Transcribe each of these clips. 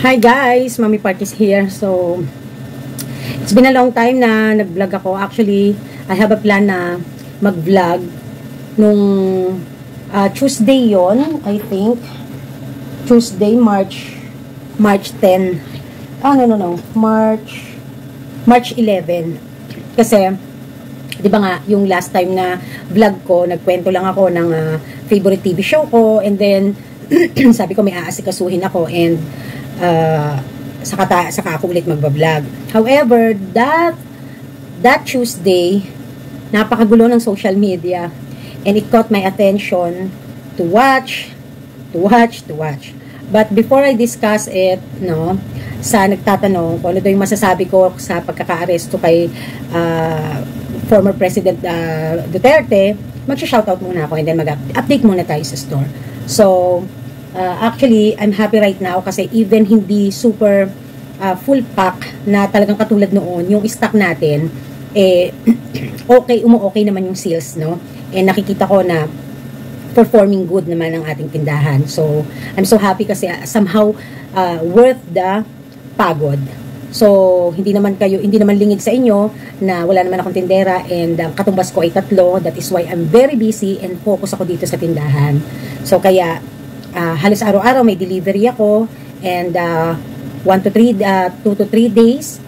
Hi guys, Mommy Parties here. So, it's been a long time na nag-vlog ako. Actually, I have a plan na mag-vlog nung Tuesday yon, I think. Tuesday, March 10. No. March 11. Kasi, di ba nga, yung last time na vlog ko, nagkwento lang ako ng favorite TV show ko, and then, sabi ko may aasikasuhin ako, and saka ako ulit magbablog. However, that Tuesday, napakagulo ng social media, and it caught my attention to watch. But before I discuss it, sa nagtatanong kung ano daw yung masasabi ko sa pagkaka-aresto kay former President Duterte, mag-shoutout muna ako and then mag-update muna tayo sa store. So, actually, I'm happy right now kasi even hindi super full pack na talagang katulad noon, yung stock natin, okay naman yung sales, no? And nakikita ko na performing good naman ang ating tindahan. So, I'm so happy kasi somehow worth the pagod. So, hindi naman lingid sa inyo na wala naman akong tindera and katumbas ko ay 3. That is why I'm very busy and focus ako dito sa tindahan. So, kaya halos araw-araw may delivery ako and 2 to 3 days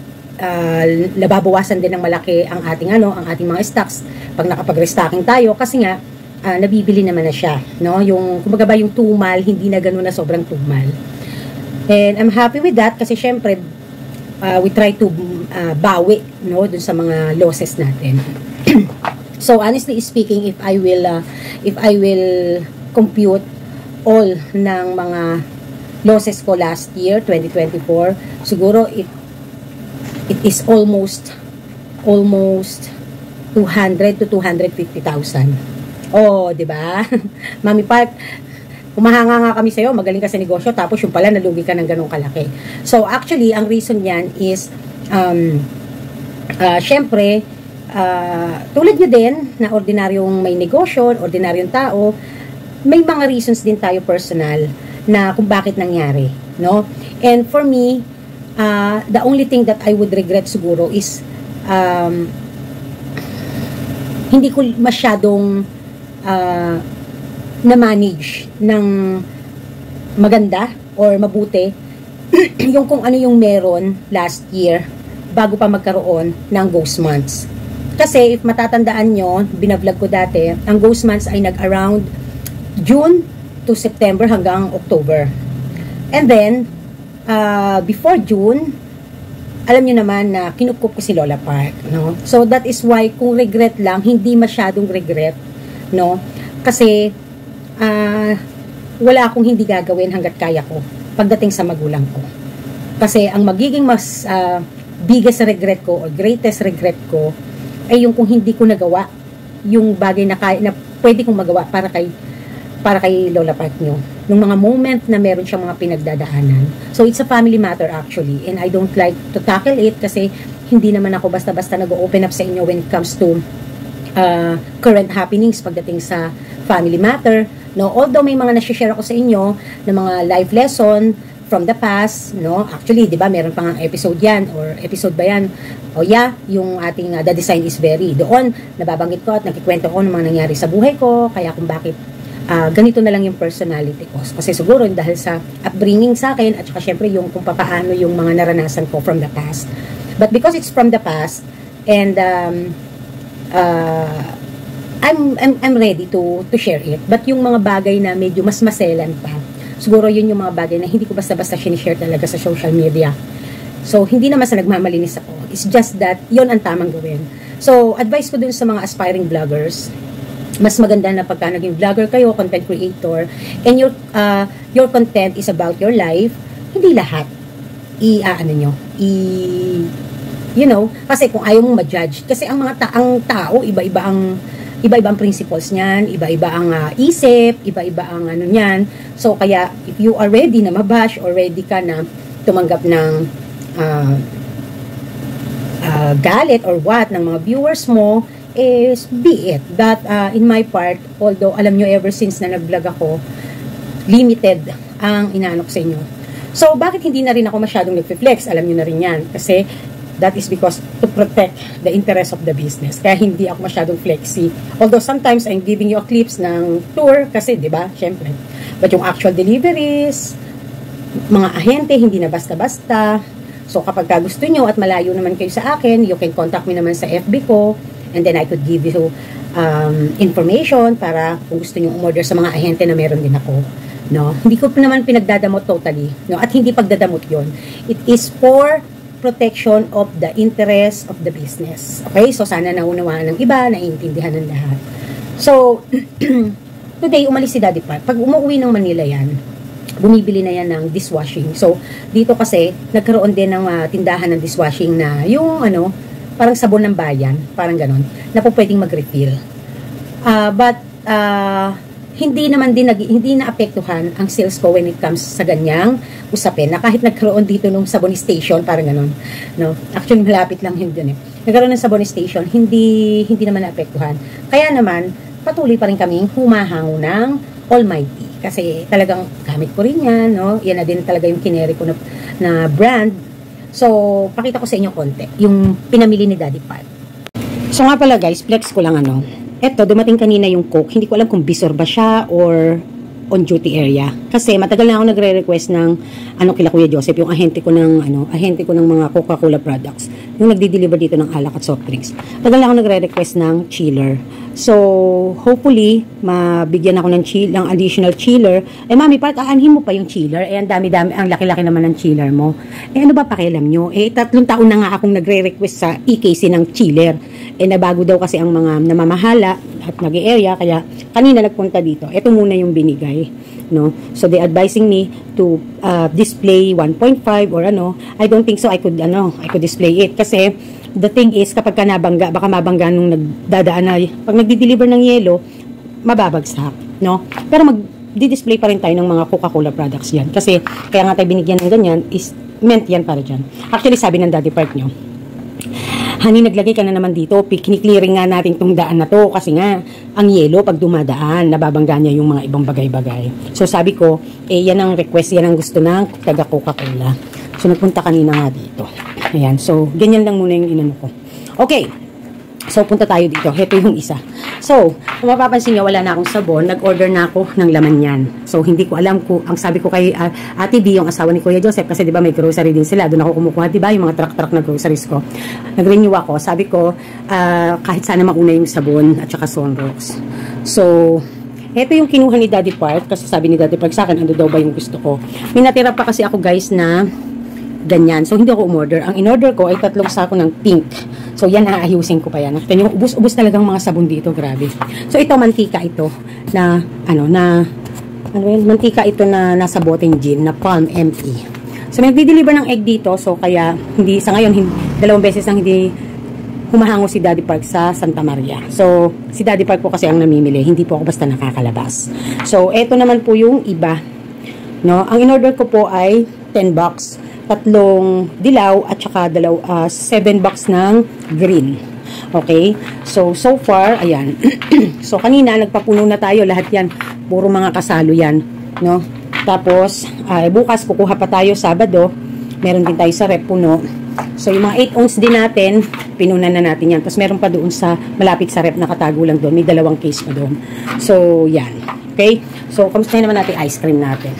nababawasan din ng malaki ang ating mga stocks pag nakapag-restocking tayo kasi nga nabibili naman na siya, no? Yung kumbaga ba yung tumal, hindi na ganoon na sobrang tumal. And I'm happy with that kasi syempre we try to bawi, no, dun sa mga losses natin. So honestly speaking, if I will compute all ng mga losses ko last year, 2024, siguro it is almost 200 to 250,000. Oh, 'di ba? Mami Park, humahanga nga kami sa'yo, magaling ka sa negosyo, tapos yung pala nalugi ka ng ganong kalaki. So, actually, ang reason yan is, syempre, tulad nyo din, na ordinaryong may negosyo, ordinaryong tao, may mga reasons din tayo personal na kung bakit nangyari, no? And for me, the only thing that I would regret siguro is, hindi ko masyadong na-manage ng maganda or mabuti yung kung ano yung meron last year bago pa magkaroon ng ghost months. Kasi if matatandaan nyo, binablog ko dati, ang ghost months ay nag-around June to September hanggang October. And then, before June, alam nyo naman na kinukup ko si Lola Park, no? So, that is why, kung regret lang, hindi masyadong regret, no? Kasi, wala akong hindi gagawin hanggat kaya ko pagdating sa magulang ko. Kasi, ang magiging mas biggest regret ko or greatest regret ko ay yung kung hindi ko nagawa yung bagay na pwede kong magawa para kay Lola Park nyo. Nung mga moment na meron siyang mga pinagdadaanan. So, it's a family matter actually. And I don't like to tackle it kasi hindi naman ako basta-basta nag-open up sa inyo when it comes to current happenings pagdating sa family matter. No? Although may mga nasi-share ako sa inyo na mga life lesson from the past, no? Actually, di ba, meron pang episode yan or episode ba yan? O yeah, yung ating The Design is Very. Doon, nababanggit ko at nagkikwento ko ng mga nangyari sa buhay ko, kaya kung bakit ganito na lang yung personality ko. Kasi siguro dahil sa upbringing sa akin at saka syempre yung kung paano yung mga naranasan ko from the past. But because it's from the past and I'm ready to share it. But yung mga bagay na medyo mas maselan pa, siguro yun yung mga bagay na hindi ko basta-basta sinishare talaga sa social media. So, hindi naman sa nagmamalinis ako. It's just that yun ang tamang gawin. So, advice ko dun sa mga aspiring vloggers, mas maganda na pagka naging vlogger kayo, content creator, and your content is about your life, hindi lahat kasi kung ayaw mong ma-judge, kasi ang tao, iba-iba ang principles niyan, iba-iba ang isip, iba-iba ang niyan. So, kaya, if you are ready na mabash, or ready ka na tumanggap ng galit or what ng mga viewers mo, is be it. That in my part, although alam nyo ever since na nag-vlog ako, limited ang inaanok sa inyo. So, bakit hindi na rin ako masyadong nag-flex? Alam nyo na rin yan. Kasi, that is because to protect the interest of the business. Kaya hindi ako masyadong flexy. Although, sometimes I'm giving you a clips ng tour. Kasi, di ba? Siyempre. But yung actual deliveries, mga ahente, hindi na basta-basta. So, kapag gusto nyo at malayo naman kayo sa akin, you can contact me naman sa FB ko. And then, I could give you information para kung gusto nyo umorder sa mga ahente na meron din ako. No? Hindi ko naman pinagdadamot totally. No? At hindi pagdadamot yon. It is for protection of the interest of the business. Okay? So, sana naunawaan ng iba, naiintindihan ng lahat. So, today, umalis si Daddy Pat. Pag umuwi ng Manila yan, bumibili na yan ng dishwashing. So, dito kasi, nagkaroon din ng tindahan ng dishwashing na yung, parang sabon ng bayan, parang ganon, na po pwedeng mag-refill. Hindi naapektuhan ang sales ko when it comes sa ganyang usapin na kahit nagkaroon dito ng sabon station, parang ganon, no? Actually, malapit lang yun dun eh. Nagkaroon ng sabon station, hindi naman naapektuhan. Kaya naman, patuloy pa rin kaming humahango ng Almighty. Kasi talagang gamit ko rin yan, no? Yan na din talaga yung kineri ko na brand. So, pakita ko sa inyo konti, yung pinamili ni Daddy Pat. So nga pala guys, flex ko lang Eto, dumating kanina yung Coke. Hindi ko alam kung bisor ba siya or on duty area. Kasi matagal na ako nagre-request ng kila Kuya Joseph, yung ahente ko ng mga Coca-Cola products. Yung nagdi-deliver dito ng alak at soft drinks. Matagal na ako nagre-request ng chiller. So, hopefully, mabigyan ako ng additional chiller. Mami, aanhin mo pa yung chiller? Ang dami-dami, ang laki-laki naman ng chiller mo. Ano ba pakialam nyo? 3 taon na nga akong nagre-request sa EKC ng chiller. Nabago daw kasi ang mga namamahala at nag-area, kaya kanina nagpunta dito. Ito muna yung binigay, no? So they advising me to display 1.5 or I don't think so I could display it kasi the thing is kapag nabangga, baka mabangga nung nagdadaan na pag nagdi-deliver ng yelo, mababagsak, no? Pero di-display pa rin tayo ng mga Coca-Cola products yan kasi kaya nga tayo binigyan ng ganyan is meant yan para dyan. Actually, sabi ng Daddy Park nyo, Honey, naglagay ka na naman dito. Kiniklearing nga natin itong daan na to kasi nga, ang yelo pag dumadaan, nababangga niya yung mga ibang bagay-bagay. So sabi ko, yan ang request, yan ang gusto ng taga Coca-Cola. So nagpunta kanina nga dito. Ayan, so ganyan lang muna yung inano ko. Okay, so punta tayo dito. Ito yung isa. So, kung mapapansin nyo, wala na akong sabon. Nag-order na ako ng laman yan. So, hindi ko alam kung, ang sabi ko kay Ate B, yung asawa ni Kuya Joseph, kasi diba may grocery din sila. Doon ako kumukuha, diba, yung mga truck-truck na groceries ko. Nag-renew ako. Sabi ko, kahit sana mauna yung sabon at saka Sunrocks. So, ito yung kinuha ni Daddy Park, kasi sabi ni Daddy Park sa akin, ano daw ba yung gusto ko. May natira pa kasi ako guys na ganyan. So, hindi ako umorder. Ang in-order ko ay 3 sako ng pink. So, yan, aayusin ko pa yan. Nakita nyo, ubus talagang mga sabon dito. Grabe. So, ito, mantika ito na, mantika ito na nasa boteng gin na Palm ME. So, nagdi-deliver ng egg dito. So, kaya, sa ngayon, 2 beses nang hindi humahango si Daddy Park sa Santa Maria. So, si Daddy Park po kasi ang namimili. Hindi po ako basta nakakalabas. So, ito naman po yung iba. No? Ang in-order ko po ay 10 bucks. 3 dilaw at saka 7 box ng green. Okay? So far, ayan. So, kanina, nagpapuno na tayo. Lahat yan. Puro mga kasalo yan. No? Tapos, bukas, kukuha pa tayo Sabado. Meron din tayo sa rep puno. So, yung mga 8 ounce din natin, pinunan na natin yan. Tapos, meron pa doon sa malapit sa rep, nakatago lang doon. May 2 case pa doon. So, yan. Okay? So, kamustahin naman natin ice cream natin.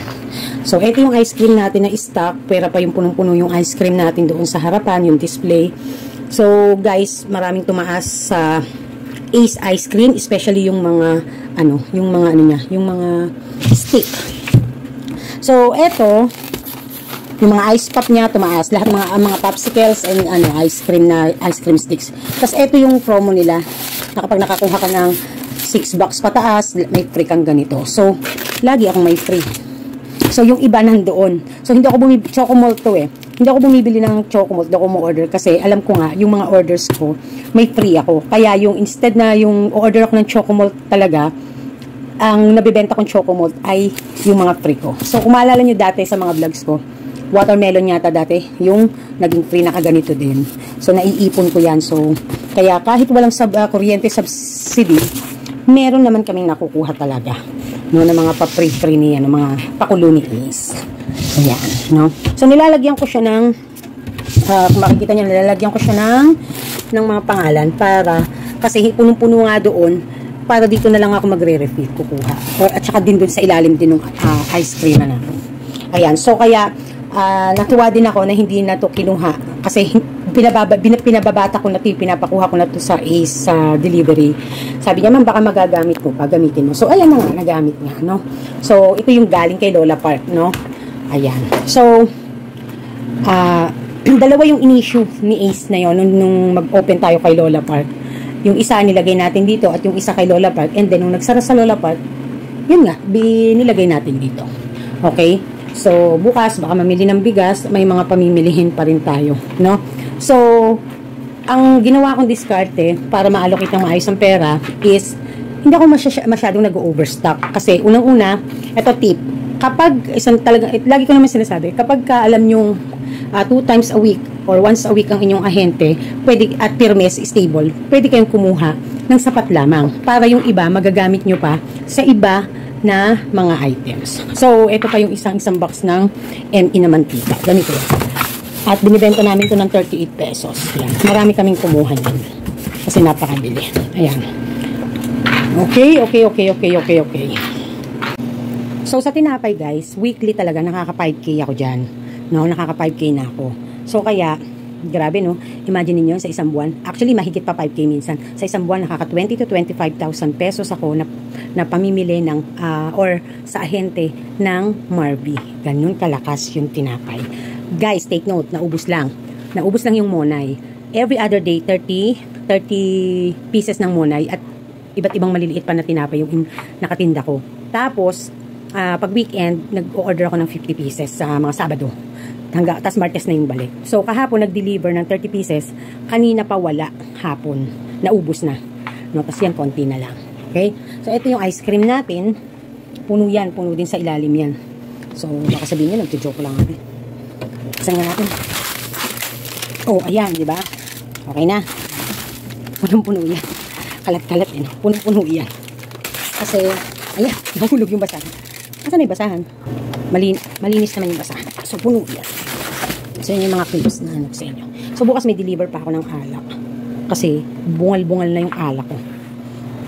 So, ito yung ice cream natin na stock. Pera pa yung punong-puno yung ice cream natin doon sa harapan, yung display. So, guys, maraming tumaas sa Ace Ice Cream, especially yung mga, yung mga stick. So, ito, yung mga ice pop niya tumaas. Lahat mga popsicles and ice cream sticks. Tapos, ito yung promo nila. Kapag nakakuha ka ng 6 bucks pataas, may free kang ganito. So, lagi akong may free. So, yung iba nandoon. So, hindi ako bumibili, Chocomalt to eh. Hindi ako bumibili ng Chocomalt, hindi ako mo-order kasi alam ko nga, yung mga orders ko, may free ako. Kaya yung instead na yung order ako ng Chocomalt talaga, ang nabibenta kong Chocomalt ay yung mga free ko. So, kung maalala nyo dati sa mga vlogs ko, watermelon yata dati, yung naging free na kaganito din. So, naiipon ko yan. So, kaya kahit walang kuryente subsidy, meron naman kaming nakukuha talaga, no, ng mga pa-free niya, ng mga pakulo ni Ace. Ayan, no. So, nilalagyan ko siya ng, kung makikita niyo, nilalagyan ko siya ng mga pangalan para, kasi punong-puno nga doon, para dito na lang ako magre-refill, kukuha. At saka din doon sa ilalim din ng ice cream na natin. Ayan, so kaya, natuwa din ako na hindi na to kinuha kasi pinababata ko na to, pinapakuha ko na to sa Ace delivery. Sabi niya, ma'am, baka magagamit mo pa, gamitin mo. So, ayan na nga, nagamit nga, no? So, ito yung galing kay Lola Park, no? Ayan. So, dalawa yung in-issue ni Ace na yun nung mag-open tayo kay Lola Park. Yung isa nilagay natin dito at yung isa kay Lola Park. And then, nung nagsara sa Lola Park, yun nga, nilagay natin dito. Okay? So, bukas, baka mamili ng bigas, may mga pamimilihin pa rin tayo, no? So, ang ginawa kong diskarte para ma-allocate ng maayos ang pera is, hindi ako masyadong nag-overstock. Kasi, unang-una, ito tip, kapag, lagi ko naman sinasabi, kapag alam yung 2 times a week or once a week ang inyong ahente, pwede, at permes, stable, pwede kayong kumuha ng sapat lamang para yung iba, magagamit nyo pa sa iba na mga items. So, ito pa yung isang box ng M.E. na mantika. Ganito yan. At binibenta namin ito ng 38 pesos. Yan. Marami kaming kumuha yan. Kasi napakabili. Ayan. Okay. So, sa tinapay guys, weekly talaga, nakaka 5K ako dyan. No, nakaka 5K na ako. So, kaya, grabe no, imagine niyo sa isang buwan, actually mahigit pa 5K minsan, sa isang buwan nakaka 20 to 25,000 pesos ako na pamimili ng or sa ahente ng Marby. Ganun kalakas yung tinapay. Guys, take note, naubos lang yung Monay. Every other day 30 pieces ng Monay at iba't ibang maliliit pa na tinapay yung nakatinda ko. Tapos pag weekend nag-order ako ng 50 pieces sa mga Sabado. Tas Martes na yung balik. So, kahapon nag-deliver ng 30 pieces. Kanina pa wala. Hapon. Naubos na. No? Tas yan, konti na lang. Okay? So, ito yung ice cream natin. Puno yan. Puno din sa ilalim yan. So, baka sabihin nyo, nagjo-joke lang ako. Saan nga natin? Oh, ayan, di ba? Okay na. Punong-puno yan. Kalat-kalat yan. Punong-puno yan. Kasi, ayan, nahulog yung basahan. Asan na yung basahan? Malinis naman yung basahan. So, puno yan. So, yun yung mga kilos na ano sa inyo. So, bukas may deliver pa ako ng alak. Kasi, bungal-bungal na yung alak ko.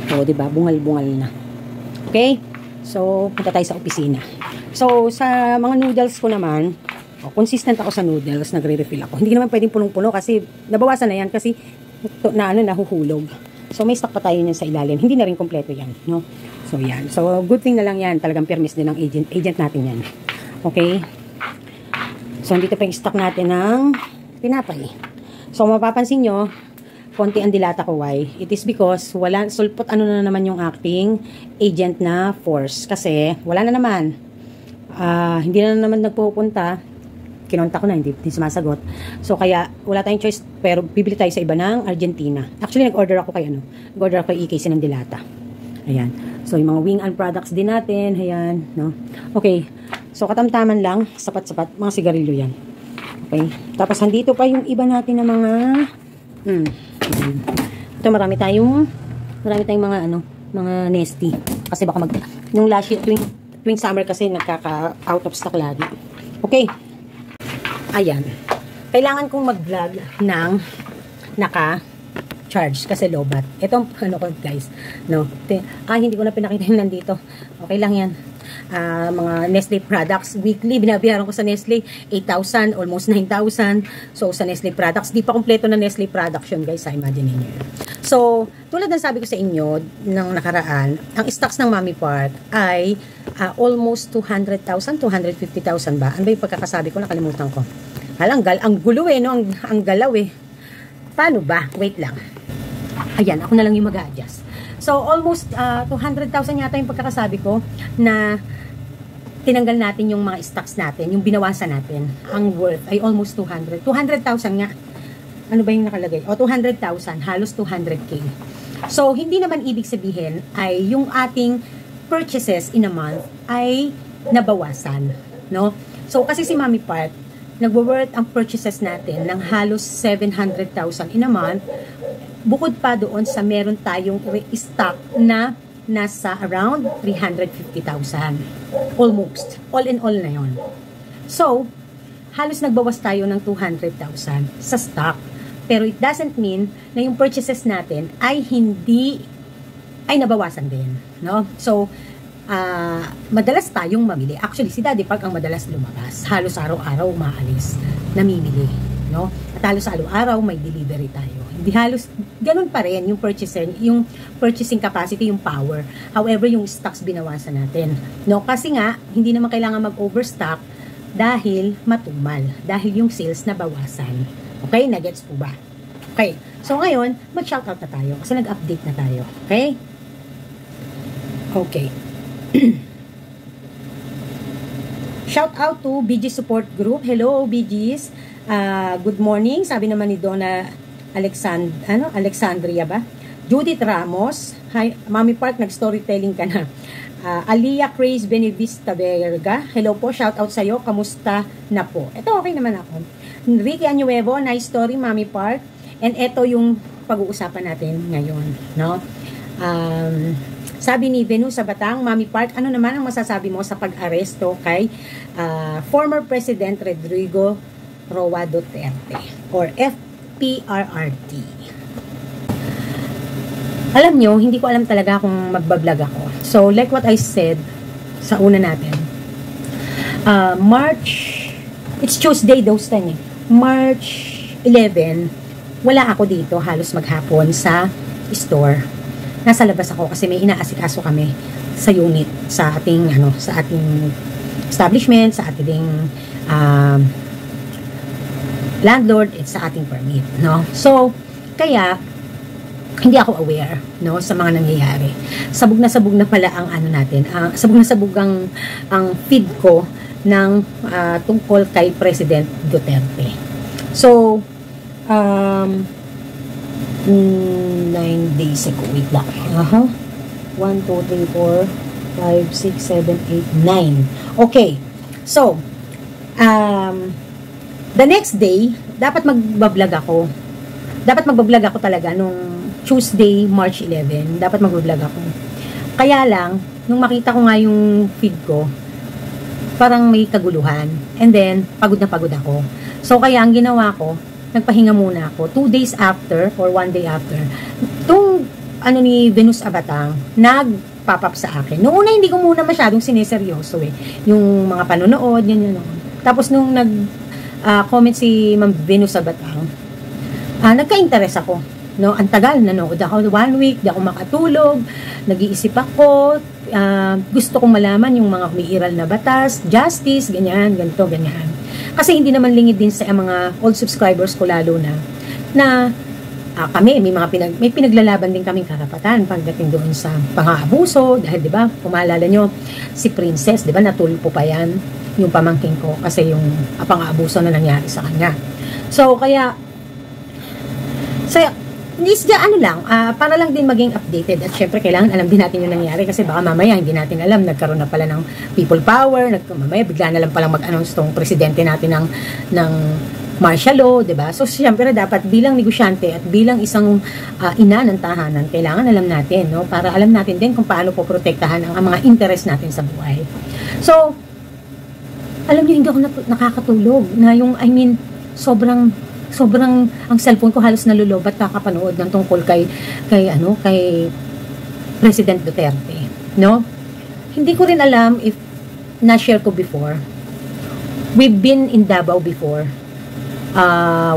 So, diba? Bungal-bungal na. Okay? So, punta tayo sa opisina. So, sa mga noodles ko naman, consistent ako sa noodles, nagre-refill ako. Hindi naman pwedeng punong-puno kasi, nabawasan na yan kasi, nahuhulog. So, may stock pa tayo yan sa ilalim. Hindi na rin kompleto yan, no? So, yan. So, good thing na lang yan. Talagang permis din ng agent natin yan. Okay? So, dito pa yung stock natin ng tinapay. So, mapapansin nyo, konti ang dilata ko. Why? It is because, sulpot ano na naman yung acting agent na force. Kasi, wala na naman. Hindi na naman nagpupunta. Kinontak ko na, hindi sumasagot. So, kaya, wala tayong choice. Pero, bibili tayo sa iba ng Argentina. Actually, nag-order ako kay Nag-order ako kay EKC ng dilata. Ayan. So, yung mga wing and products din natin. Ayan. No? Okay. So, katamtaman lang, sapat-sapat, mga sigarilyo yan. Okay? Tapos, andito pa yung iba natin na mga, ito, marami tayong mga, mga nesty. Kasi baka yung last year, tuwing summer kasi, nagkaka-out of stock lagi. Okay? Ayan. Kailangan kong mag-vlog ng naka-charge kasi lobat. Ito, ko guys, no? Hindi ko na pinakita yung nandito. Okay lang yan. Mga Nestle products weekly binabayaran ko sa Nestle 8,000 almost 9,000. So sa Nestle products di pa kompleto na Nestle products yun guys, imagine niyo. So tulad ng sabi ko sa inyo ng nakaraan, ang stocks ng Mami Park ay almost 200,000, 250,000 ba? Ano ba yung pagkakasabi ko, nakalimutan ko. Ang gulo no, ang galaw paano ba? Wait lang, ayan, ako na lang yung mag-a-adjust. So, almost 200,000 yata yung pagkakasabi ko na tinanggal natin yung mga stocks natin, yung binawasan natin. Ang worth ay almost 200. 200,000 nga. Ano ba yung nakalagay? 200,000. Halos 200K. So, hindi naman ibig sabihin ay yung ating purchases in a month ay nabawasan. No? So, kasi si Mami Park, nagwo-worth ang purchases natin ng halos 700,000 in a month. Bukod pa doon sa meron tayong stock na nasa around 350,000. Almost. All in all na yon. So, halos nagbawas tayo ng 200,000 sa stock. Pero it doesn't mean na yung purchases natin ay nabawasan din. No? So, madalas tayong mamili. Actually, si Daddy Park ang madalas lumabas. Halos araw-araw umaalis, namimili. No? At halos araw-araw may delivery tayo. Hindi halos, ganun pa rin yung purchasing capacity, yung power. However, yung stocks binawasan natin. No? Kasi nga, hindi naman kailangan mag-overstock dahil matumal. Dahil yung sales nabawasan. Okay? Nagets po ba? Okay. So, ngayon, mag-shoutout na tayo kasi nag-update na tayo. Okay? Okay. Shout out to BG Support Group. Hello, BGs. Good morning. Sabi naman ni Donna Alexandria ba? Judith Ramos. Hi, Mami Park, nag-storytelling ka na. Alia Craze Benevista Berga. Hello po, shout out sa'yo. Kamusta na po? Ito, okay naman ako. Ricky Anuevo, nice story, Mami Park. And ito yung pag-uusapan natin ngayon. No? Sabi ni Venus sa Batang, Mami Park, ano naman ang masasabi mo sa pag-aresto kay former President Rodrigo Roa Duterte or FPRRD? Alam nyo, hindi ko alam talaga kung magbablog ako. So, like what I said sa una natin, it's Tuesday those time eh. March 11, wala ako dito halos maghapon sa store. Nasa labas ako kasi may inaasikaso kami sa unit, sa ating establishment, sa ating landlord, at sa ating permit, no? So, kaya hindi ako aware, no, sa mga nangyayari. Sabog na pala ang sabog ang feed ko ng tungkol kay President Duterte. So, 9 days ago. Wait lang. 1, 2, 3, 4, 5, 6, 7, 8, 9. Okay. So, the next day, dapat magbablog ako. Dapat magbablog ako talaga nung Tuesday, March 11. Dapat magbablog ako. Kaya lang, nung makita ko nga yung feed ko, parang may kaguluhan. And then, pagod na pagod ako. So, kaya ang ginawa ko, nagpahinga muna ako. 2 days after, or 1 day after, itong, ni Venus Abatang, nag-pop up sa akin. Noong una, hindi ko muna masyadong sineseryoso eh. Yung mga panonood, yun. Tapos, nung nag-comment si Ma'am Venus Abatang, nagka-interest ako. No, ang tagal, nanood ako 1 week, di ako makatulog, nag-iisip ako, gusto kong malaman yung mga umiiral na batas, justice, ganyan, ganito, ganyan. Kasi hindi naman lingid din sa mga old subscribers ko lalo na kami, may pinaglalaban din kaming karapatan pagdating doon sa pang-aabuso, dahil di ba, kung maalala nyo, si Princess, di ba, natulpo pa yan, yung pamangkin ko, kasi yung pang-aabuso na nangyari sa kanya. So, kaya, para lang din maging updated at syempre kailangan alam din natin yung nangyari kasi baka mamaya hindi natin alam, nagkaroon na pala ng people power, mamaya bigla na lang palang mag-announce tong presidente natin ng martial law, diba? So syempre dapat bilang negosyante at bilang isang ina ng tahanan, kailangan alam natin, no? Para alam natin din kung paano po protektahan ang mga interest natin sa buhay. So, alam niyo, hindi ako nakakatulog na sobrang ang cellphone ko halos nalulobat kakapanood ng tungkol kay President Duterte, no? Hindi ko rin alam if na-share ko before. We've been in Davao before.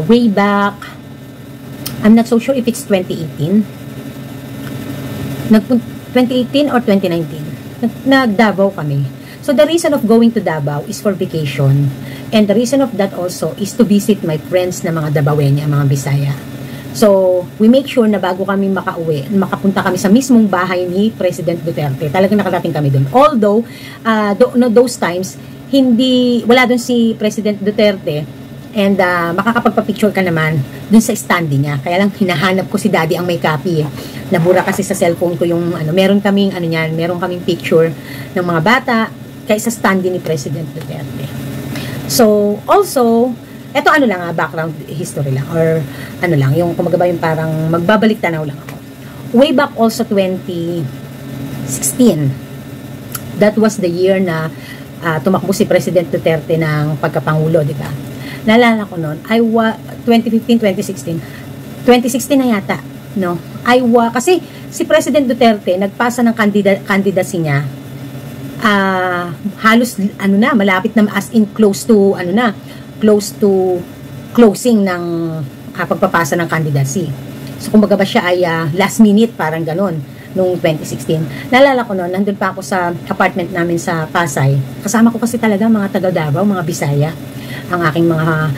Way back, I'm not so sure if it's 2018. 2018 or 2019. Nag-Davao kami. So the reason of going to Davao is for vacation. And the reason of that also is to visit my friends na mga Davaoeña, mga Bisaya. So, we make sure na bago kami makauwi, makapunta kami sa mismong bahay ni President Duterte. Talagang nakarating kami doon. Although, those times, wala doon si President Duterte and makakapagpa-picture ka naman doon sa standee niya. Kaya lang, hinahanap ko si Daddy ang may copy. Nabura kasi sa cellphone ko yung, meron kaming picture ng mga bata kaya sa standee ni President Duterte. So, also, eto background history lang, or yung kumbaga yung parang magbabalik tanaw lang ako. Way back also 2016, That was the year na tumakbo si President Duterte ng pagkapangulo, di ba? Naalala ko noon, 2016 na yata, no? Kasi si President Duterte, nagpasa ng candidacy niya, halos, malapit na, as in close to closing ng pagpapasa ng candidacy. So, kumbaga ba siya ay last minute, parang ganon, noong 2016. Naalala ko noon, nandun pa ako sa apartment namin sa Pasay. Kasama ko kasi talaga mga taga Davao, mga Bisaya, ang aking mga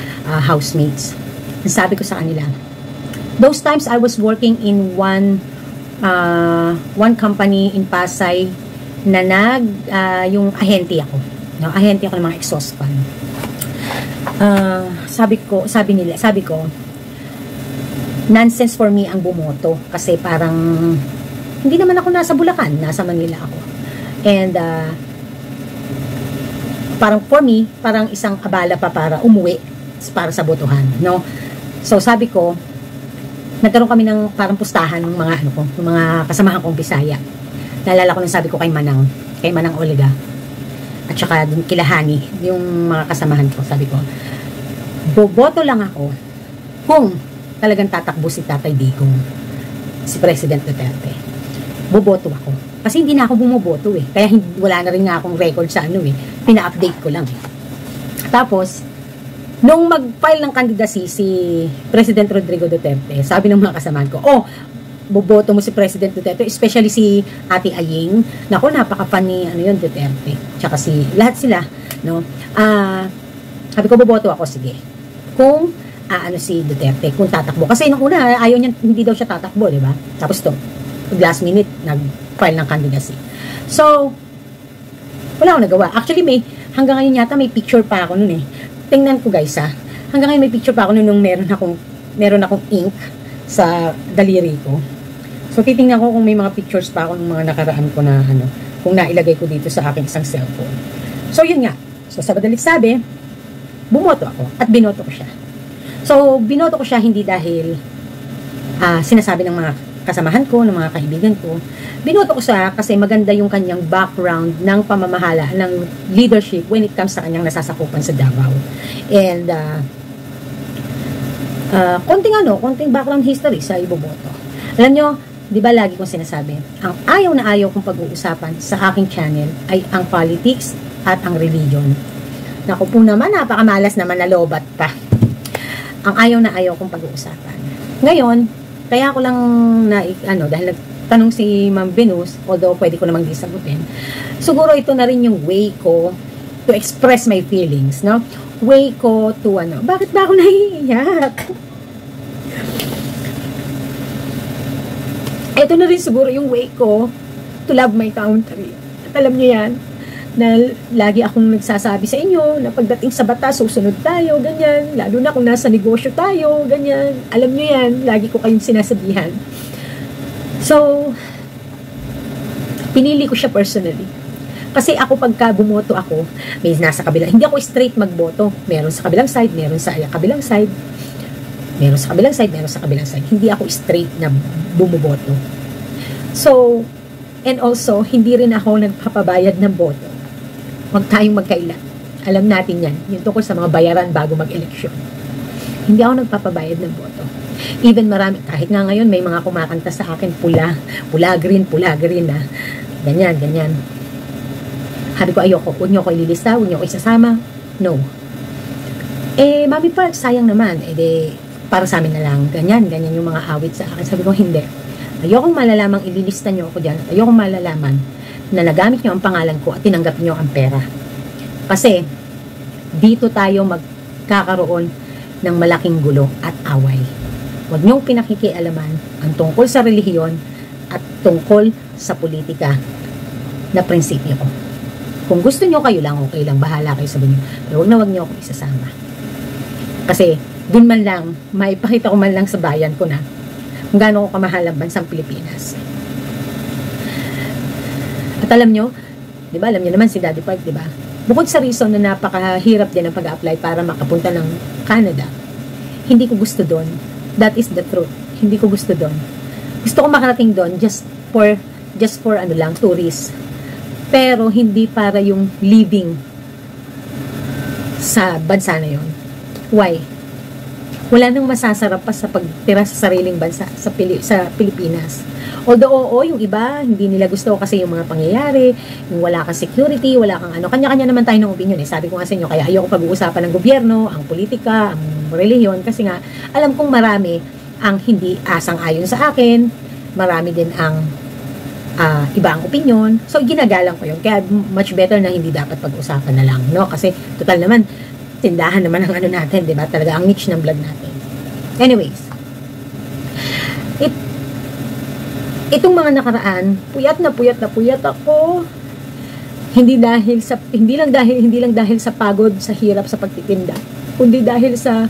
housemates. Sabi ko sa kanila, those times I was working in one company in Pasay na yung ahente ako. No? Ahente ako ng mga exhaust fan. Sabi ko, nonsense for me ang bumoto kasi parang hindi naman ako nasa Bulacan, nasa Manila ako. And parang for me, parang isang abala pa para umuwi para sa botohan, no? So sabi ko, nagkaroon kami ng parang pustahan ng mga ng mga kasamahan kong Bisaya. Naalala ko nang sabi ko kay Manang Olga. At saka dun kila Hani, yung mga kasamahan ko, sabi ko, boboto lang ako kung talagang tatakbo si Tatay Digong, si President Duterte. Boboto ako. Kasi hindi na ako bumoboto eh. Kaya wala na rin nga akong record sa pina-update ko lang eh. Tapos, nung mag-file ng candidacy si President Rodrigo Duterte, sabi ng mga kasamahan ko, boboto mo si President Duterte, especially si Ate Aying. Naku, napaka-fan ni Duterte. Tsaka lahat sila, no? Sabi ko, boboto ako, sige. Kung si Duterte, kung tatakbo. Kasi nung una, ayaw niya, hindi daw siya tatakbo, di ba? Tapos last minute, nag-file ng candidacy. So, wala akong nagawa. Actually, hanggang ngayon yata may picture pa ako nun eh. Tingnan ko guys hanggang ngayon may picture pa ako nun nung meron akong ink sa daliri ko. So, titingnan ko kung may mga pictures pa ako ng mga nakaraan ko na kung nailagay ko dito sa aking isang cellphone. So, yun nga. So, sa madaling sabi, bumoto ako at binoto ko siya. So, binoto ko siya hindi dahil sinasabi ng mga kasamahan ko, ng mga kaibigan ko. Binoto ko siya kasi maganda yung kanyang background ng pamamahala, ng leadership when it comes sa kanyang nasasakupan sa Davao. And, konting background history sa iboboto. Alam nyo, di ba lagi kong sinasabi, ang ayaw na ayaw kong pag-uusapan sa aking channel ay ang politics at ang religion. Naku po naman, napakamalas naman na lobat pa. Ang ayaw na ayaw kong pag-uusapan. Ngayon, kaya ako lang dahil nagtanong si Ma'am Venus, although pwede ko namang disagutin, siguro ito na rin yung way ko to express my feelings, no? Way ko to bakit ba ako nahihiyak? Ito na rin siguro yung way ko to love my country. At alam niyo yan, na lagi akong nagsasabi sa inyo na pagdating sa batas, susunod tayo, ganyan. Lalo na kung nasa negosyo tayo, ganyan. Alam nyo yan, lagi ko kayong sinasabihan. So, pinili ko siya personally. Kasi ako pagka bumoto ako, may nasa kabilang, hindi ako straight magboto. Meron sa kabilang side, meron sa kabilang side. Meron sa kabilang side, meron sa kabilang side. Hindi ako straight na bumoboto. So, and also, hindi rin ako nagpapabayad ng boto. Huwag tayong magkaila. Alam natin yan. Yung tungkol sa mga bayaran bago mag-eleksyon. Hindi ako nagpapabayad ng boto. Even marami, kahit nga ngayon may mga kumakanta sa akin, pula green na. Ganyan. Sabi ko, ayoko. Huwag niyo ako ililista, huwag niyo ako isasama. No. Mami Park, sayang naman. Para sa amin na lang. Ganyan yung mga awit sa akin. Sabi ko, hindi. Ayokong malalamang ililista niyo ako dyan. Ayokong malalaman na nagamit nyo ang pangalan ko at tinanggap nyo ang pera. Kasi, dito tayo magkakaroon ng malaking gulo at away. Huwag nyong pinakikialaman ang tungkol sa relihiyon at tungkol sa politika na prinsipyo ko. Kung gusto nyo, kayo lang, okay lang, bahala kayo sa banyo. Pero huwag nyo akong isasama. Kasi, dun man lang, maipakita ko man lang sa bayan ko na kung gaano ko kamahal ang bansang Pilipinas. At alam nyo, di ba, alam nyo naman si Daddy Park, di ba? Bukod sa reason na napakahirap din ang pag-apply para makapunta ng Canada, hindi ko gusto doon. That is the truth. Hindi ko gusto doon. Gusto ko makarating doon just for just for ano lang, tourist. Pero hindi para yung living sa bansa na yon. Why? Wala nang masasarap pa sa pagtira sa sariling bansa sa Pilipinas. Although, oo, yung iba, hindi nila gusto kasi yung mga pangyayari, yung wala kang security, wala kang ano. Kanya-kanya naman tayo ng opinion eh. Sabi ko nga sa inyo, kaya ayoko pag-uusapan ng gobyerno, ang politika, ang relihiyon, kasi nga, alam kong marami ang hindi asang-ayon sa akin, marami din ang iba ang opinion. So, ginagalang ko yun. Kaya, much better na hindi dapat pag-usapan na lang, no? Kasi, total naman, tindahan naman ang ano natin, di ba? Talaga ang niche ng vlog natin. Anyways, itong mga nakaraan, puyat na puyat ako. Hindi lang dahil sa pagod, sa hirap sa pagtitinda, kundi dahil sa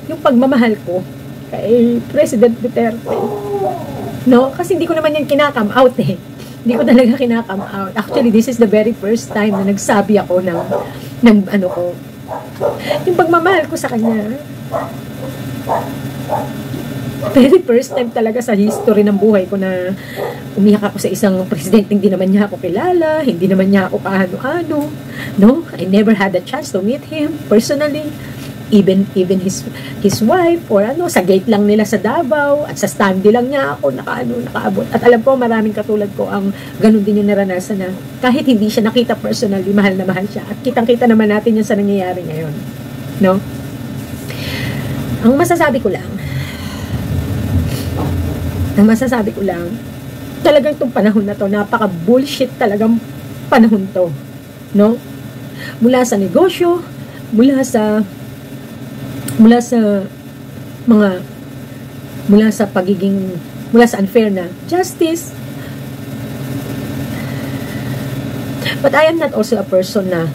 yung pagmamahal ko kay President Duterte. No? Kasi hindi ko naman yan kinakam out eh. Hindi ko talaga kinakam out. Actually, this is the very first time na nagsabi ako ng ano ko, yung pagmamahal ko sa kanya. Very first time talaga sa history ng buhay ko na umiyak ako sa isang presidente, hindi naman niya ako kilala, hindi naman niya ako kaano-ano. No? I never had a chance to meet him personally. Even his wife or ano, sa gate lang nila sa Davao at sa standee lang niya ako nakaabot. At alam ko maraming katulad ko ang ganun din yung naranasan na kahit hindi siya nakita personally, mahal na mahal siya. At kitang-kita naman natin yan sa nangyayari ngayon. No? Ang masasabi ko lang, talagang itong panahon na to, napaka-bullshit talagang panahon to. No? Mula sa negosyo, mula sa unfair na justice. But I am not also a person na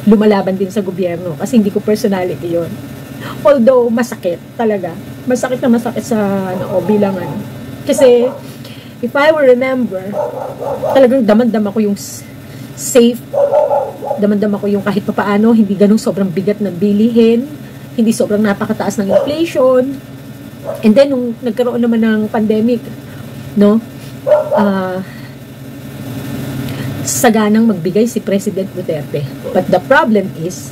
lumalaban din sa gobyerno kasi hindi ko personality yon. Although masakit talaga. Masakit sa bilangan. Kasi if I will remember, talagang damandam ako yung safe, damandam ako yung kahit papaano hindi ganun sobrang bigat ng bilihin, hindi sobrang napakataas ng inflation. And then nung nagkaroon naman ng pandemic, no, saganang magbigay si President Duterte. But the problem is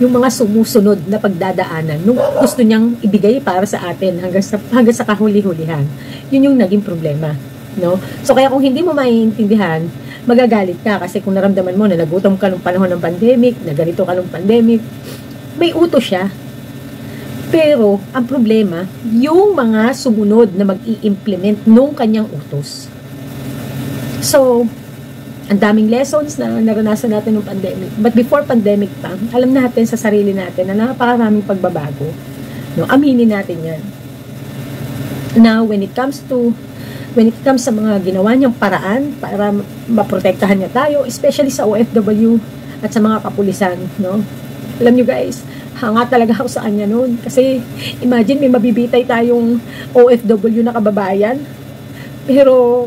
yung mga sumusunod na pagdadaanan nung gusto niyang ibigay para sa atin hanggang sa kahuli-hulihan. Yun yung naging problema, no? So kaya kung hindi mo maiintindihan, magagalit ka kasi kung naramdaman mo na nagutom ka nung panahon ng pandemic, na ganito ka nung pandemic, may utos siya. Pero, ang problema, yung mga sumunod na mag-i-implement nung kanyang utos. So, ang daming lessons na naranasan natin nung pandemic. But before pandemic pa, alam natin sa sarili natin na napakaraming pagbabago. No? Aminin natin yan. Now, when it comes sa mga ginawa niyang paraan para maprotektahan niya tayo, especially sa OFW at sa mga kapulisan, no? Alam niyo guys, hanga talaga ako sa kanya noon. Kasi, imagine, may mabibitay tayong OFW na kababayan. Pero,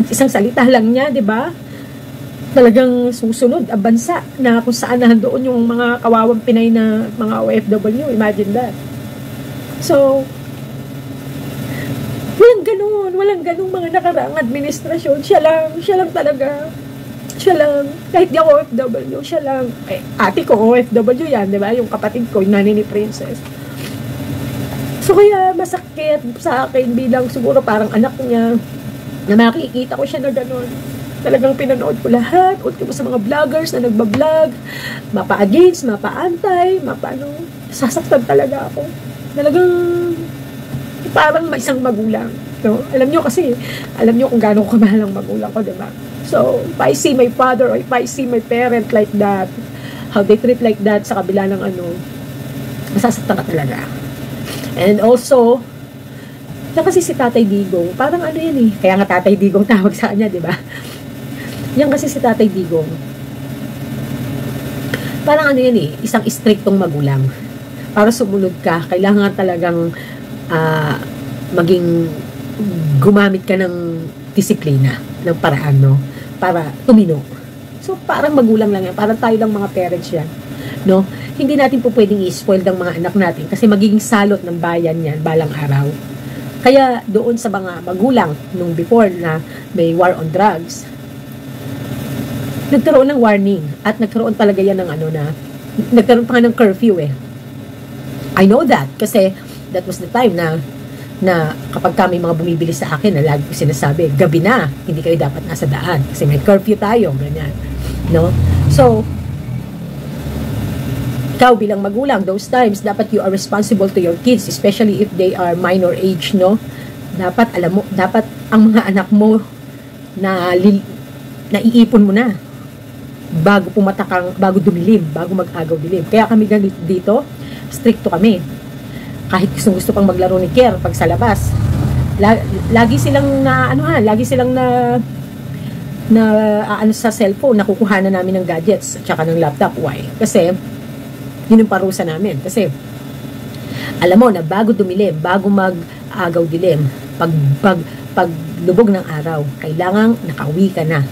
isang salita lang niya, di ba? Talagang susunod ang bansa na kung saan nandoon yung mga kawawang Pinay na mga OFW. Imagine that. So, walang ganun mga nakaraang administrasyon. Siya lang talaga. Siya lang, kahit di ako OFW, siya lang. Eh, ate ko OFW yan, di ba? Yung kapatid ko, yung nanay ni Princess. So, kaya masakit sa akin bilang siguro parang anak niya na makikita ko siya na gano'n. Talagang pinanood ko lahat. Ultimo sa mga vloggers na nagbablog, mapa-against, mapa-antay, mapa-ano. Sasaktan talaga ako. Talagang parang may isang magulang. No? Alam nyo kung gaano ko kamahal ang magulang ko, di ba? So, if I see my father or if I see my parent like that, how they treat like that sa kabila ng ano, masasaktan ka talaga. And also, yan kasi si Tatay Digong, parang ano yan eh, kaya nga Tatay Digong tawag sa kanya, di ba? Yan kasi si Tatay Digong, parang ano yan eh, isang strictong magulang. Para sumunod ka, kailangan talagang maging gumamit ka ng disiplina, ng paraan, no? Para tumino. So, parang magulang lang yan. Parang tayo lang mga parents yan. No? Hindi natin po pwedeng i-spoil ng mga anak natin kasi magiging salot ng bayan yan balang araw. Kaya doon sa mga magulang nung before na may war on drugs, nagkaroon ng warning at nagkaroon talaga yan ng ano na nagkaroon pa nga ng curfew eh. I know that kasi that was the time na kapag kami mga bumibili sa akin na lagi ko sinasabi, gabi na, hindi kayo dapat nasa daan kasi may curfew tayo, ganyan. No? So, ikaw bilang magulang, those times, dapat you are responsible to your kids, especially if they are minor age, no? Dapat, alam mo, dapat ang mga anak mo naiipon mo na bago pumatakang, bago dumilim, bago mag-agaw dilim. Kaya kami ganito dito, stricto kami. Kahit gusto pang maglaro ni Kier pag sa labas, lagi silang lagi silang ano sa cellphone, nakukuha na namin ng gadgets at saka ng laptop. Why? Kasi yun yung parusa namin. Kasi alam mo na bago dumilim, bago mag-agaw dilim, pag lubog ng araw, kailangang nakauwi ka na.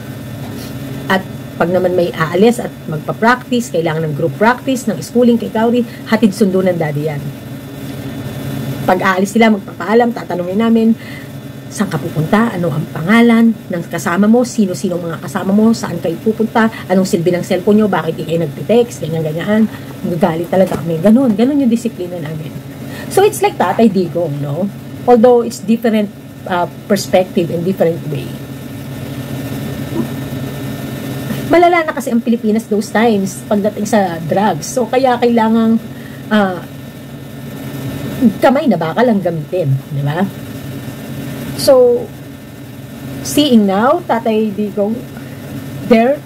At pag naman may aalis at magpa-practice, kailangan ng group practice, ng schooling kay Kauri, hatid sundo ng daddy yan. Pag aalis sila, magpapaalam, tatanungin namin, saan ka pupunta, ano ang pangalan ng kasama mo, sino-sino mga kasama mo, saan kayo pupunta, anong silbi ng cellphone nyo, bakit di kayo nagte-text, ganyan-ganyan. Magagalit talaga kami. Ganun yung disiplina namin. So, it's like Tatay Digong, no? Although, it's different perspective and different way. Malala na kasi ang Pilipinas those times pagdating sa drugs. So, kaya kailangang kamay na bakal ang gamitin. Di ba? So, seeing now, Tatay Digong there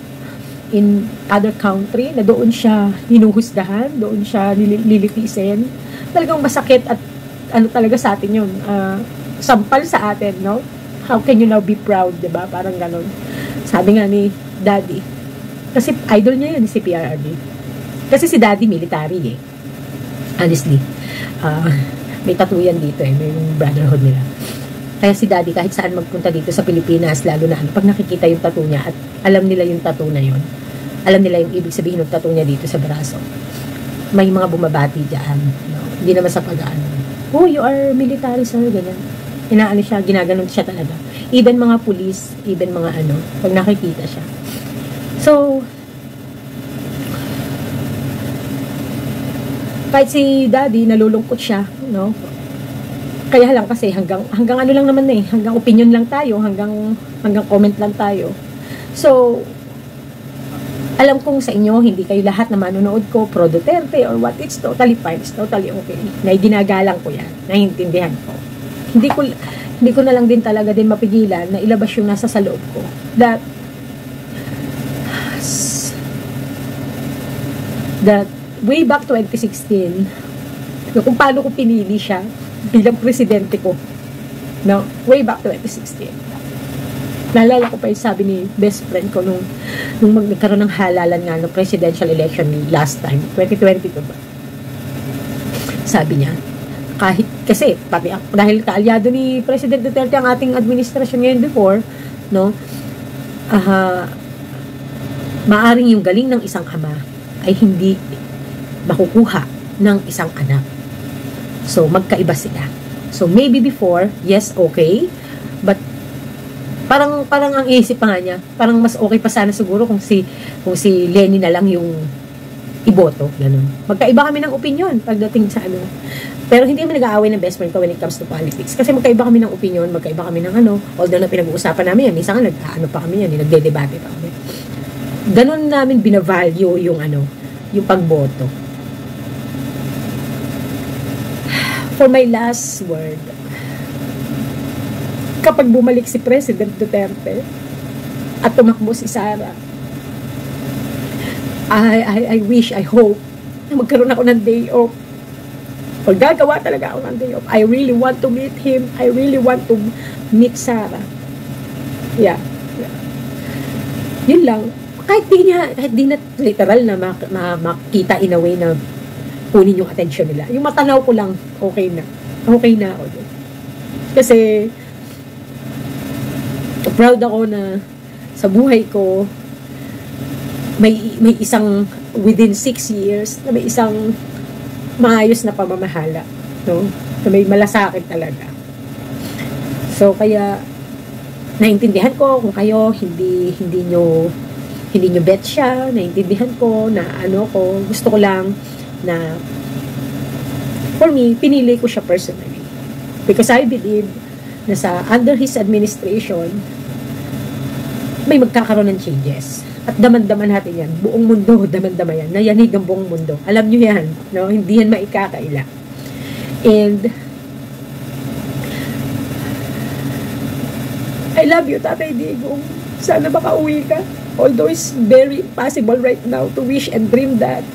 in other country, na doon siya hinuhusgahan, doon siya nililitisin, talagang masakit at ano talaga sa atin yun, sampal sa atin, no? How can you now be proud, di ba? Parang ganon. Sabi nga ni Daddy, kasi idol niya yun, si PRRD. Kasi si Daddy military eh. Honestly. May tattoo yan dito eh, may brotherhood nila. Kaya si Daddy kahit saan magpunta dito sa Pilipinas, lalo na pag nakikita yung tattoo niya at alam nila yung tattoo na yun, alam nila yung ibig sabihin ng tattoo niya dito sa braso, may mga bumabati dyan, no? Hindi naman sa pag-ano, oh, you are military sir, ganyan. Inaano siya, ginaganon siya talaga. Even mga police, even mga ano, pag nakikita siya. So, kahit si Daddy, nalulungkot siya, no? Kaya lang kasi hanggang ano lang naman eh, hanggang opinion lang tayo, hanggang comment lang tayo. So, alam kong sa inyo, hindi kayo lahat na manonood ko pro Duterte or what, it's totally fine, it's totally okay. Ginagalang ko yan, naiintindihan ko. Hindi ko na lang din talaga din mapigilan na ilabas yung nasa sa loob ko. That way back 2016, kung paano ko pinili siya bilang presidente ko, no? Way back 2016. Naalala ko pa yung sabi ni best friend ko nung magkaroon ng halalan nga ng presidential election last time, 2022 ba? Sabi niya, kahit, kasi, pati, dahil kaalyado ni President Duterte ang ating administrasyon ngayon before, no? Maaring yung galing ng isang ama ay hindi makukuha ng isang anak. So, magkaiba sila. So, maybe before, yes, okay, but parang ang isip pa nga niya, parang mas okay pa sana siguro kung si Lenny na lang yung iboto, ganun. Magkaiba kami ng opinion pagdating sa ano. Pero hindi kami nag-aaway ng best friend ko when it comes to politics. Kasi magkaiba kami ng opinion, magkaiba kami ng ano, although na pinag-uusapan namin yan, minsan nga nag-ano pa kami yan, nagde-debate pa kami. Ganun namin binavalue yung ano, yung pagboto. For my last word, kapag bumalik si President Duterte at tumakbo si Sara, I wish, I hope na magkaroon ako ng day off. O gagawa talaga ako ng day off. I really want to meet him. I really want to meet Sara. Yeah. Yun lang. Kahit di na literal na makita in a way na kunin yung attention nila. Yung matanaw ko lang, okay na. Okay na ako doon. Kasi proud ako na sa buhay ko may isang within 6 years na may isang maayos na pamamahala, no? Na may malasakit talaga. So, kaya, naintindihan ko kung kayo, hindi nyo bet siya, naintindihan ko na gusto ko lang na, for me, pinili ko siya personally. Because I believe na under his administration, may magkakaroon ng changes. At daman-daman natin yan. Buong mundo, daman-daman yan. Nayanig ang buong mundo. Alam nyo yan. No? Hindi yan maikakaila. And, I love you, Tatay Digong. Sana makauwi ka. Although it's very possible right now to wish and dream that.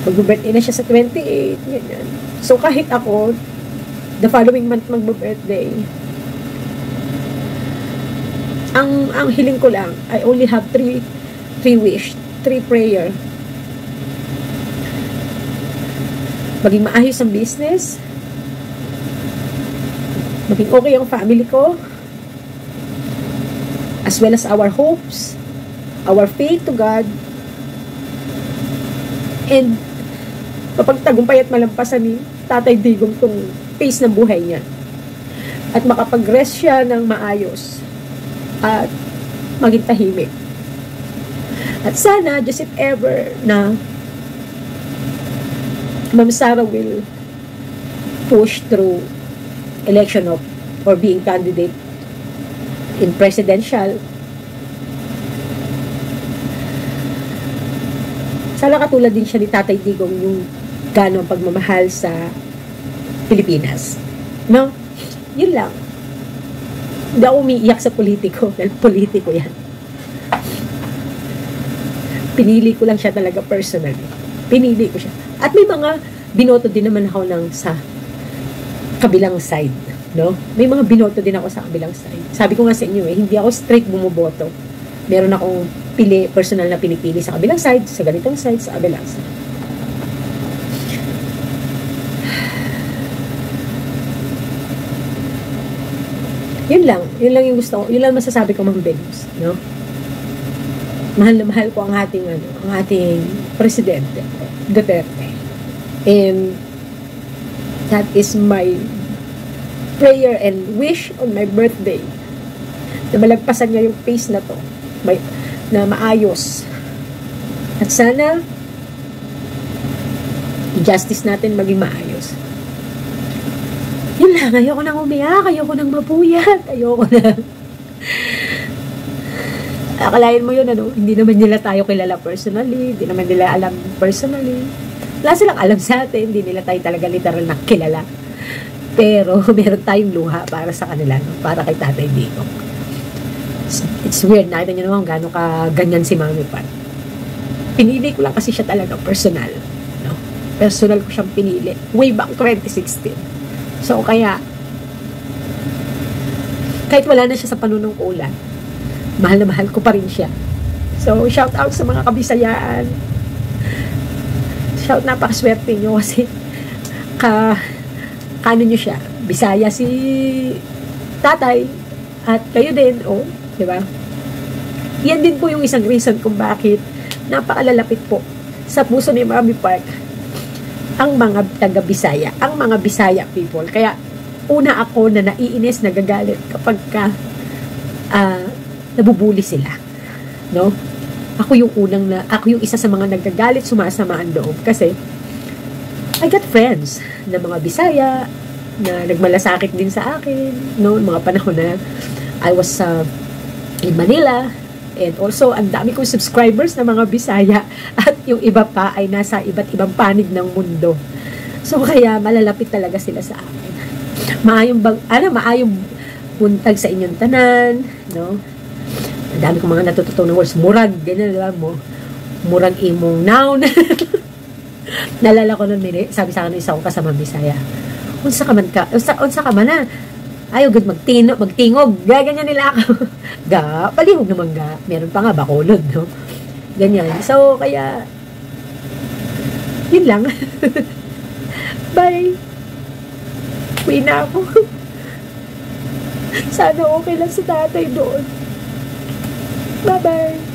Mag-birthday na siya sa 28. Ganyan. So, kahit ako, the following month mag-birthday, ang hiling ko lang, I only have 3 wish, 3 prayer. Maging maayos ang business, maging okay ang family ko, as well as our hopes, our faith to God, and mapagtagumpay at malampasan ni Tatay Digong tong pace ng buhay niya. At makapag-rest siya ng maayos at maging tahimik. At sana, just if ever na Ma'am Sara will push through election of or being candidate in presidential, sana katulad din siya ni Tatay Digong yung gano'ng pagmamahal sa Pilipinas. No? Yun lang. Hindi ako umiiyak sa politiko dahil politiko yan. Pinili ko lang siya talaga personally. Pinili ko siya. At may mga binoto din naman ako sa kabilang side. No? May mga binoto din ako sa kabilang side. Sabi ko nga sa inyo hindi ako straight bumuboto. Meron akong personal na pinipili sa kabilang side, sa ganitong side, sa kabilang side. Yun lang yung gusto ko. Yun lang masasabi ko, Ma'am Venus, no? Mahal na mahal ko ang ating presidente, Duterte. And that is my prayer and wish on my birthday. Na malagpasan niya yung pace na to. Na maayos. At sana justice natin maging maayos. Yun lang, ayoko nang umiyak, ayoko nang mapuyat, ayoko na. Akalain mo yun, hindi naman nila tayo kilala personally, hindi naman nila alam personally. Wala silang alam sa atin, hindi nila tayo talaga literal na kilala. Pero, meron tayong luha para sa kanila, para kay Tatay Digong. It's weird, nakita nyo naman gano'n ka ganyan si Mami Pat. Pinili ko lang kasi siya talaga personal. No? Personal ko siyang pinili. Way back 2016. So, kaya, kahit wala na siya sa panunungkulan, mahal na mahal ko pa rin siya. So, shout out sa mga kabisayaan. Shout, napakaswerte nyo kasi kano nyo siya. Bisaya si Tatay at kayo din, di ba? Yan din po yung isang reason kung bakit napakalalapit po sa puso ni Mami Park ang mga taga-Bisaya, ang mga Bisaya people. Kaya, una ako na naiinis, nagagalit kapag nabubuli sila. No? Ako yung isa sa mga nagagalit, sumasama ang loob. Kasi, I got friends na mga Bisaya, na nagmalasakit din sa akin, no? Mga panahon na I was in Manila, and also, ang dami kong subscribers na mga Bisaya at yung iba pa ay nasa iba't ibang panig ng mundo. So, kaya malalapit talaga sila sa akin. Maayong buntag sa inyong tanan, no? Ang dami kong mga natututunan words. Murag, ganyan lang mo. Murag imong noun. Nalala ko nun, sabi sa akin isa kong kasama Bisaya. Unsa ka man na? Ayaw good magtingog. Ganyan nila ako. Palihog naman ga. Meron pa nga, bakulod, no? Ganyan. So, kaya, yun lang. Bye. Uwi na ako. Sana okay lang si Tatay doon. Bye-bye.